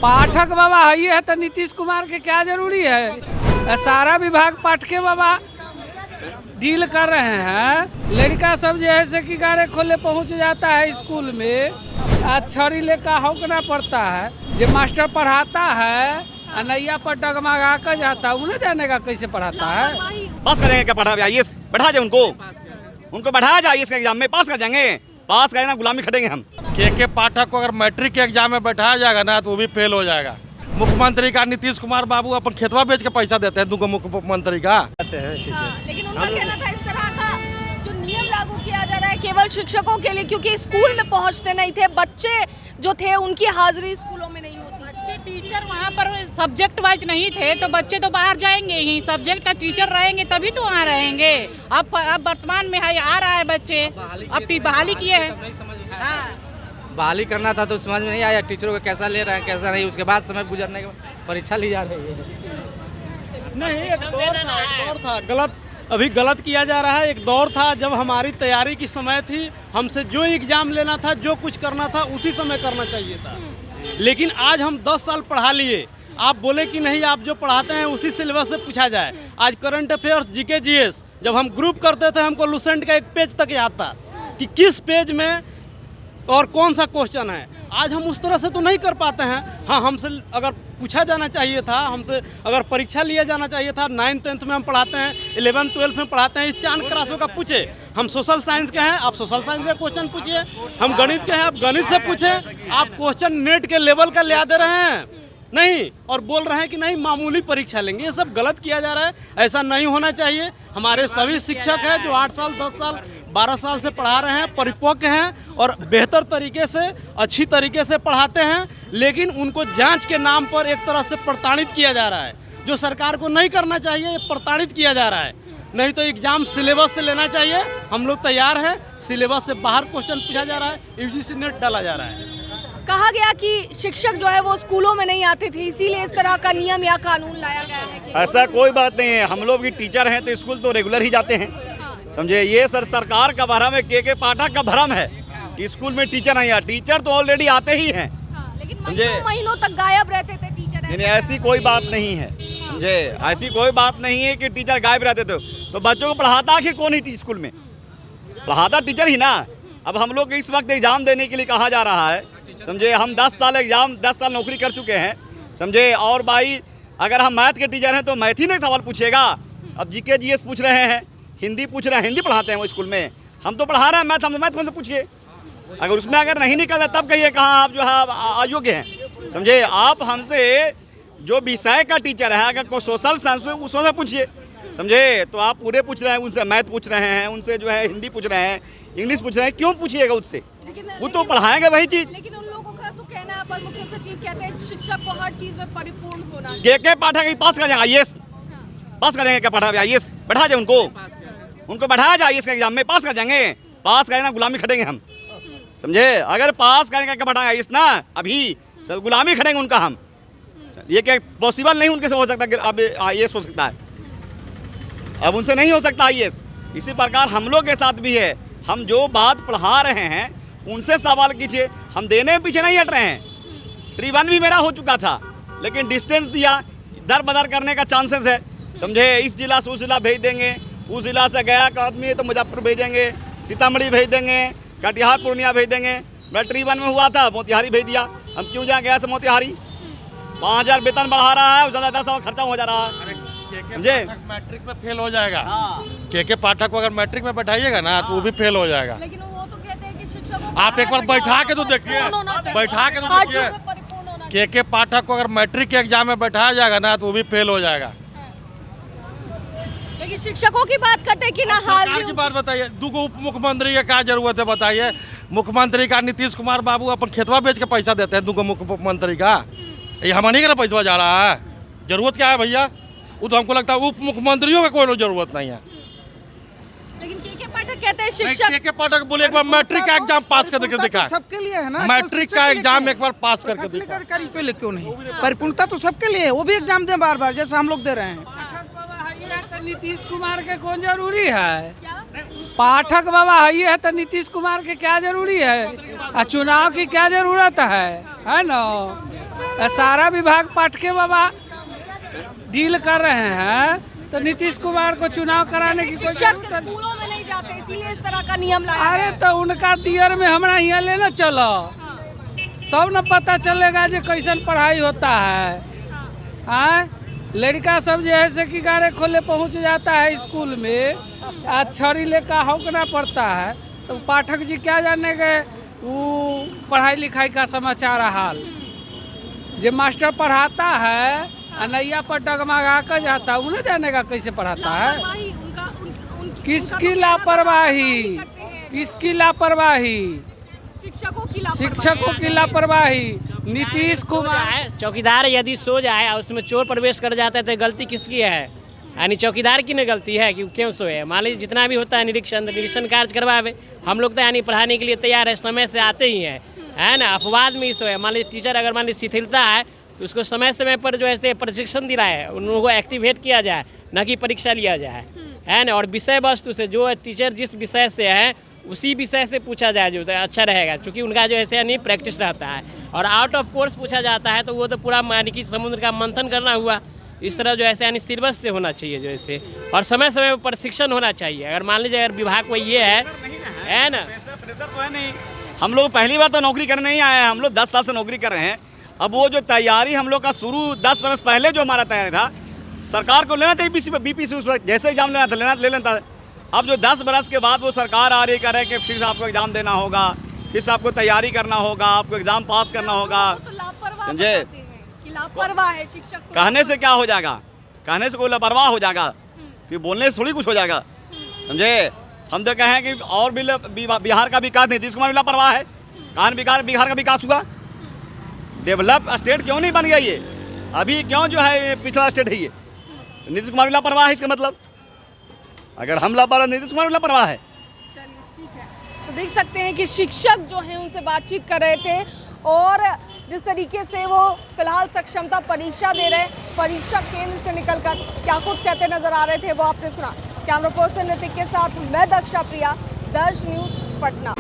पाठक बाबा है तो नीतीश कुमार के क्या जरूरी है। सारा विभाग पाठके बाबा डील कर रहे हैं। लड़का सब जैसे कि गाड़े खोले पहुंच जाता है स्कूल में, छड़ी लेकर हौकना पड़ता है। जो मास्टर पढ़ाता है नैया पर डगमगा कर जाता है, उन्हें जाने का कैसे पढ़ाता है। पास करेंगे क्या? पढ़ा आईएएस बैठा जाए उनको बढ़ाया जाए आईएएस के एग्जाम में, पास कर जाएंगे। पास करें ना गुलामी खटेंगे हम। के पाठक को अगर मैट्रिक के एग्जाम में बैठाया जाएगा ना तो वो भी फेल हो जाएगा। मुख्यमंत्री का नीतीश कुमार बाबू अपन खेतवा बेच के पैसा देते हैं दूगो मुख्यमंत्री का। लेकिन उनका कहना था इस तरह का जो नियम लागू किया जा रहा है केवल शिक्षकों के लिए, क्योंकि स्कूल में पहुंचते नहीं थे बच्चे जो थे, उनकी हाजिरी स्कूलों में नहीं होती। बच्चे टीचर वहाँ पर सब्जेक्ट वाइज नहीं थे तो बच्चे तो बाहर जाएंगे ही, सब्जेक्ट का टीचर रहेंगे तभी तो वहाँ रहेंगे। अब वर्तमान में है आ रहा है बच्चे, अब बहाली किए हैं। बहाली करना था तो समझ में नहीं आया टीचरों को कैसा ले रहे हैं कैसा नहीं। उसके बाद समय गुजरने के बाद परीक्षा ली जा रही है। नहीं, एक दौर था गलत, अभी गलत किया जा रहा है। एक दौर था जब हमारी तैयारी की समय थी, हमसे जो एग्जाम लेना था, जो कुछ करना था उसी समय करना चाहिए था। लेकिन आज हम 10 साल पढ़ा लिए, आप बोले कि नहीं आप जो पढ़ाते हैं उसी सिलेबस से पूछा जाए। आज करंट अफेयर्स जीके जीएस जब हम ग्रुप करते थे हमको लुसेंट का एक पेज तक याद था कि किस पेज में और कौन सा क्वेश्चन है। आज हम उस तरह से तो नहीं कर पाते हैं। हाँ, हमसे अगर पूछा जाना चाहिए था, हमसे अगर परीक्षा लिया जाना चाहिए था। 9th 10th में हम पढ़ाते हैं, 11th 12th में पढ़ाते हैं। इस चांद क्लासों का पूछे। हम सोशल साइंस के हैं, आप सोशल साइंस का क्वेश्चन पूछिए। हम गणित के हैं, आप गणित से पूछें। आप क्वेश्चन नेट के लेवल का ले दे रहे हैं नहीं, और बोल रहे हैं कि नहीं मामूली परीक्षा लेंगे। ये सब गलत किया जा रहा है, ऐसा नहीं होना चाहिए। हमारे सभी शिक्षक हैं जो 8 साल 10 साल 12 साल से पढ़ा रहे हैं, परिपक्व हैं और बेहतर तरीके से अच्छी तरीके से पढ़ाते हैं। लेकिन उनको जांच के नाम पर एक तरह से प्रताड़ित किया जा रहा है, जो सरकार को नहीं करना चाहिए। ये प्रताड़ित किया जा रहा है। नहीं तो एग्जाम सिलेबस से लेना चाहिए। हम लोग तैयार हैं। सिलेबस से बाहर क्वेश्चन पूछा जा रहा है, यूजीसी नेट डाला जा रहा है। कहा गया कि शिक्षक जो है वो स्कूलों में नहीं आते थे, इसीलिए इस तरह का नियम या कानून लाया गया है। ऐसा कोई बात नहीं है। हम लोग भी टीचर हैं तो स्कूल तो रेगुलर ही जाते हैं। समझे, ये सरकार का भरम है, के पाठक का भरम है कि स्कूल में टीचर नहीं आते। टीचर तो ऑलरेडी आते ही हैं। लेकिन समझे, महीनों तक गायब रहते थे टीचर। नहीं, ऐसी कोई बात नहीं है। समझे, ऐसी कोई बात नहीं है कि टीचर गायब रहते थे। तो बच्चों को पढ़ाता आखिर कौन ही स्कूल में? पढ़ाता टीचर ही ना। अब हम लोग इस वक्त एग्जाम देने के लिए कहा जा रहा है। समझे, हम 10 साल नौकरी कर चुके हैं। समझे, और भाई अगर हम मैथ के टीचर हैं तो मैथ ही नहीं सवाल पूछेगा। अब जीके जीएस पूछ रहे हैं, हिंदी पूछ रहे हैं, हिंदी पढ़ाते हैं वो स्कूल में। हम तो पढ़ा रहे हैं मैथ, हम मैथ में से पूछिए। अगर उसमें अगर नहीं निकला तब कहिए कहाँ आप जो है अयोग्य हैं। समझे, आप हमसे जो विषय का टीचर है, अगर कोई सोशल साइंस है उससे पूछिए। समझे, तो आप पूरे पूछ रहे हैं, उनसे मैथ पूछ रहे हैं, उनसे जो है हिंदी पूछ रहे हैं, इंग्लिश पूछ रहे हैं। क्यों पूछिएगा उससे? वो तो पढ़ाएंगे वही चीज़। लेकिन उन लोगों का तो कहना है, पर मुख्य सचिव कहते हैं शिक्षक को हर चीज में परिपूर्ण होना। के पाठक पास कर जाएंगे आईएएस, पास करेंगे क्या? पढ़ा आईएएस बैठा जाए उनको बढ़ाया जाए आईएएस के एग्जाम में, पास कर जाएंगे। पास करें ना गुलामी खटेंगे हम। समझे, अगर पास करेंगे क्या बढ़ाएंगे आईएएस ना, अभी सब गुलामी खटेंगे उनका हम। ये क्या पॉसिबल नहीं उनके से हो सकता कि अब आईएएस हो सकता है? अब उनसे नहीं हो सकता आईएएस। इसी प्रकार हम लोग के साथ भी है। हम जो बात पढ़ा रहे हैं उनसे सवाल कीजिए। हम देने में पीछे नहीं हट रहे हैं। ट्री 1 भी मेरा हो चुका था, लेकिन डिस्टेंस दिया, दर बदर करने का चांसेस है। समझे, इस जिला से उस जिला भेज देंगे, उस जिला से गया का आदमी है तो मुजफ्फरपुर भेजेंगे, सीतामढ़ी भेज देंगे, कटिहार पूर्णिया भेज देंगे। मैं ट्री 1 में हुआ था, मोतिहारी भेज दिया। हम क्यों जाए गया से मोतिहारी? 5000 वेतन बढ़ा रहा है, ज़्यादा 10 खर्चा हो जा रहा है। समझे, मैट्रिक में फेल हो जाएगा। के पाठक को अगर मैट्रिक में बैठाइएगा ना तो वो भी फेल हो जाएगा। लेकिन वो तो कहते हैं कि शिक्षकों आप एक बार बैठा के तो देखिए, बैठा के तो देखिए। के पाठक को अगर मैट्रिक के एग्जाम में बैठाया जाएगा ना तो वो भी फेल हो जाएगा। लेकिन शिक्षकों की बात करते हैं कि ना हाजिरी की बात बताइए, दूगो उप मुख्यमंत्री की क्या जरूरत है बताइए? मुख्यमंत्री का नीतीश कुमार बाबू अपन खेतवा बेच के पैसा देते हैं दूगो मुख्यमंत्री का। ये हमारे का पैसा जा रहा है। जरूरत क्या है भैया? वो तो हमको लगता है उप मुख्यमंत्रियों का कोई जरूरत नहीं है। लेकिन के पाठक कहते हैं शिक्षक के पाठक बोले एक बार मैट्रिक का एग्जाम पास करके दिखा। सबके लिए है ना, मैट्रिक का एग्जाम एक बार पास करके दिखा। क्यों नहीं? परिपूर्णता तो सबके लिए है, वो भी एग्जाम दे बार बार जैसे हम लोग दे रहे हैं। तो नीतीश कुमार के कौन जरूरी है? पाठक बाबा है तो नीतीश कुमार के क्या जरूरी है? चुनाव की क्या जरूरत है ना? सारा विभाग पाटके बाबा डील कर रहे हैं, तो नीतीश कुमार को चुनाव कराने की कोई शिक्षक जरूरत नहीं। स्कूलों में नहीं जाते इसीलिए इस तरह का नियम लाया अरे है। तो उनका दियर में हमारा यहाँ लेना चलो, तब न पता चलेगा जो कैसन पढ़ाई होता है। हाँ, लड़का सब जो है से कि गारे खोले पहुँच जाता है स्कूल में, आज छड़ी लेकर हौकना पड़ता है, तो पाठक जी क्या जाने गए वो पढ़ाई लिखाई का समाचार हाल। जो मास्टर पढ़ाता है अनैया पर डगमगा कर जाता है, उन्हें जाने का कैसे पढ़ाता है। लापरवाही, उनकी किसकी लापरवाही, किसकी लापरवाही? शिक्षकों की लापरवाही। नीतीश कुमार चौकीदार यदि सो जाए और उसमें चोर प्रवेश कर जाता है तो गलती किसकी है? यानी चौकीदार की न गलती है कि क्यों सोए। मान लीजिए जितना भी होता है निरीक्षण कार्य करवावे, हम लोग तो यानी पढ़ाने के लिए तैयार है, समय से आते ही हैं, है ना। अपवाद में ही सोए। मान लीजिए टीचर अगर मान लीजिए शिथिलता है तो उसको समय समय पर जो है प्रशिक्षण दिलाए, उन लोगों को एक्टिवेट किया जाए, न कि परीक्षा लिया जाए, है ना। और विषय वस्तु से जो टीचर जिस विषय से है उसी विषय से पूछा जाए जो तो अच्छा रहेगा, क्योंकि उनका जो है यानी प्रैक्टिस रहता है। और आउट ऑफ कोर्स पूछा जाता है तो वो तो पूरा यानी कि समुद्र का मंथन करना हुआ। इस तरह जो है यानी सिलेबस से होना चाहिए जो ऐसे, और समय समय पर प्रशिक्षण होना चाहिए। अगर मान लीजिए अगर विभाग को ये है ना, प्रेशर तो है नहीं। हम लोग पहली बार तो नौकरी करने नहीं आए हैं, हम लोग 10 साल से नौकरी कर रहे हैं। अब वो जो तैयारी हम लोग का शुरू 10 बरस पहले जो हमारा तैयारी था, सरकार को लेना चाहिए बीपीसी उस पर जैसे एग्जाम लेना था ले लेता। अब जो 10 बरस के बाद वो सरकार आ रही कर है कि फिर से आपको एग्जाम देना होगा, फिर से आपको तैयारी करना होगा, आपको एग्जाम पास करना होगा। समझे? लापरवाह है शिक्षक। कहने से क्या हो जाएगा? कहने से कोई लापरवाह हो जाएगा कि बोलने से थोड़ी कुछ हो जाएगा। समझे? हम तो कहें कि और भी बिहार का विकास नीतीश कुमार भी लापरवाह है। कहाँ बिहार का विकास हुआ? डेवलप स्टेट क्यों नहीं बन गया ये? अभी क्यों जो है पिछड़ा स्टेट है ये? तो नीतीश कुमार भी लापरवाह है इसका मतलब। अगर हम लापरवाह, नीतीश कुमार भी लापरवाह है। चलिए ठीक है, तो देख सकते हैं कि शिक्षक जो हैं उनसे बातचीत कर रहे थे और जिस तरीके से वो फिलहाल सक्षमता परीक्षा दे रहे, परीक्षा केंद्र से निकलकर क्या कुछ कहते नजर आ रहे थे वो आपने सुना। कैमरा पर्सन ऋतिक के साथ मैं दक्षा प्रिया, दर्श न्यूज़ पटना।